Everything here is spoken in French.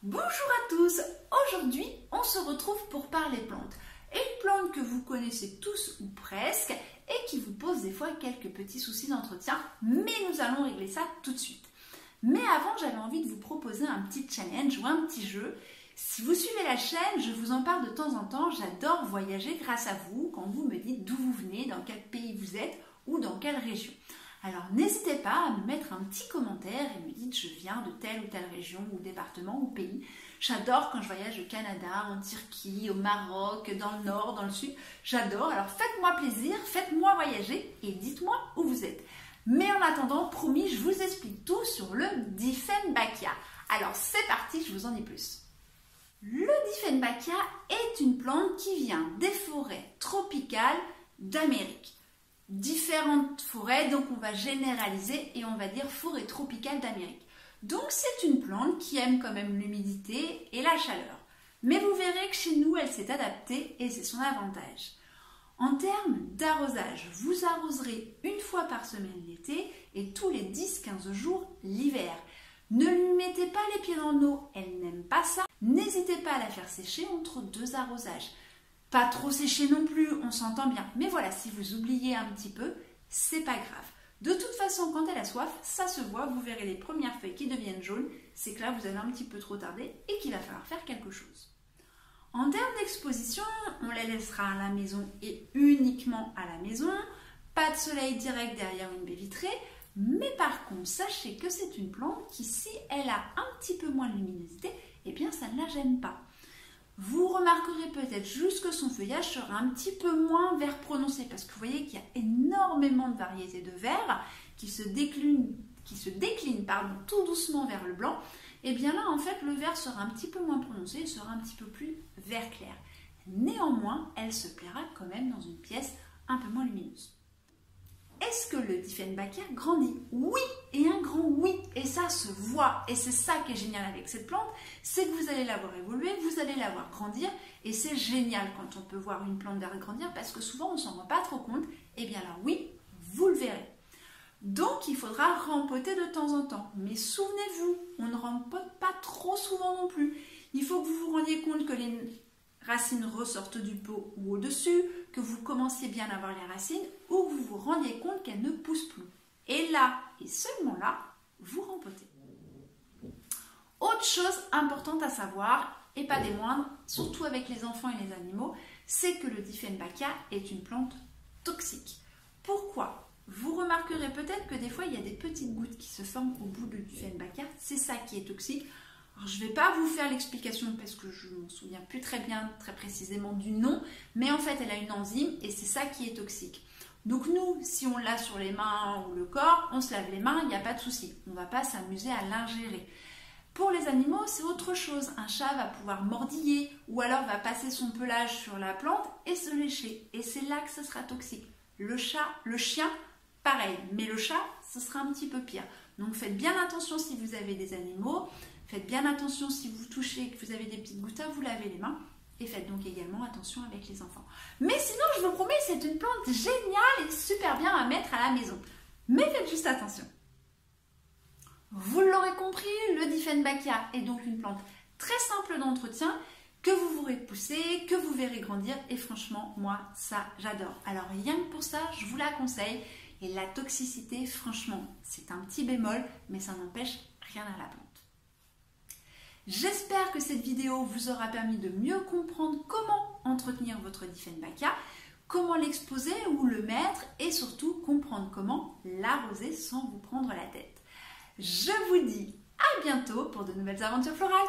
Bonjour à tous, aujourd'hui on se retrouve pour parler plantes. Une plante que vous connaissez tous ou presque et qui vous pose des fois quelques petits soucis d'entretien, mais nous allons régler ça tout de suite. Mais avant, j'avais envie de vous proposer un petit challenge ou un petit jeu. Si vous suivez la chaîne, je vous en parle de temps en temps, j'adore voyager grâce à vous quand vous me dites d'où vous venez, dans quel pays vous êtes ou dans quelle région. Alors n'hésitez pas à me mettre un petit commentaire et me dites je viens de telle ou telle région ou département ou pays. J'adore quand je voyage au Canada, en Turquie, au Maroc, dans le nord, dans le sud. J'adore, alors faites-moi plaisir, faites-moi voyager et dites-moi où vous êtes. Mais en attendant, promis, je vous explique tout sur le Dieffenbachia. Alors c'est parti, je vous en dis plus. Le Dieffenbachia est une plante qui vient des forêts tropicales d'Amérique. Différentes forêts, donc on va généraliser et on va dire forêt tropicale d'Amérique. Donc c'est une plante qui aime quand même l'humidité et la chaleur. Mais vous verrez que chez nous, elle s'est adaptée et c'est son avantage. En termes d'arrosage, vous arroserez une fois par semaine l'été et tous les 10-15 jours l'hiver. Ne lui mettez pas les pieds dans l'eau, elle n'aime pas ça. N'hésitez pas à la faire sécher entre deux arrosages. Pas trop séché non plus, on s'entend bien. Mais voilà, si vous oubliez un petit peu, c'est pas grave. De toute façon, quand elle a soif, ça se voit, vous verrez les premières feuilles qui deviennent jaunes. C'est que là, vous avez un petit peu trop tardé et qu'il va falloir faire quelque chose. En termes d'exposition, on la laissera à la maison et uniquement à la maison. Pas de soleil direct derrière une baie vitrée. Mais par contre, sachez que c'est une plante qui, si elle a un petit peu moins de luminosité, eh bien, ça ne la gêne pas. Vous remarquerez peut-être juste que son feuillage sera un petit peu moins vert prononcé parce que vous voyez qu'il y a énormément de variétés de vert qui se déclinent tout doucement vers le blanc. Et bien là, en fait, le vert sera un petit peu moins prononcé et sera un petit peu plus vert clair. Néanmoins, elle se plaira quand même dans une pièce un peu moins lumineuse. Est-ce que le Dieffenbachia grandit? Oui, et un grand oui, et ça se voit. Et c'est ça qui est génial avec cette plante, c'est que vous allez la voir évoluer, vous allez la voir grandir, et c'est génial quand on peut voir une plante grandir, parce que souvent on ne s'en rend pas trop compte. Et bien là, oui, vous le verrez. Donc il faudra rempoter de temps en temps. Mais souvenez-vous, on ne rempote pas trop souvent non plus. Il faut que vous vous rendiez compte que les racines ressortent du pot ou au-dessus, que vous commenciez bien à voir les racines ou que vous vous rendiez compte qu'elles ne poussent plus. Et là, et seulement là, vous rempotez. Autre chose importante à savoir, et pas des moindres, surtout avec les enfants et les animaux, c'est que le Dieffenbachia est une plante toxique. Pourquoi? Vous remarquerez peut-être que des fois, il y a des petites gouttes qui se forment au bout du Dieffenbachia, c'est ça qui est toxique. Alors, je ne vais pas vous faire l'explication parce que je ne m'en souviens plus très bien, très précisément du nom, mais en fait, elle a une enzyme et c'est ça qui est toxique. Donc nous, si on l'a sur les mains ou le corps, on se lave les mains, il n'y a pas de souci. On ne va pas s'amuser à l'ingérer. Pour les animaux, c'est autre chose. Un chat va pouvoir mordiller ou alors va passer son pelage sur la plante et se lécher. Et c'est là que ce sera toxique. Le chien, pareil. Mais le chat, ce sera un petit peu pire. Donc faites bien attention si vous avez des animaux. Faites bien attention si vous touchez et que vous avez des petites gouttes, vous lavez les mains. Et faites donc également attention avec les enfants. Mais sinon, je vous promets, c'est une plante géniale et super bien à mettre à la maison. Mais faites juste attention. Vous l'aurez compris, le Dieffenbachia est donc une plante très simple d'entretien que vous verrez pousser, que vous verrez grandir. Et franchement, moi, ça, j'adore. Alors rien que pour ça, je vous la conseille. Et la toxicité, franchement, c'est un petit bémol, mais ça n'empêche rien à la plante. J'espère que cette vidéo vous aura permis de mieux comprendre comment entretenir votre Dieffenbachia, comment l'exposer ou le mettre et surtout comprendre comment l'arroser sans vous prendre la tête. Je vous dis à bientôt pour de nouvelles aventures florales.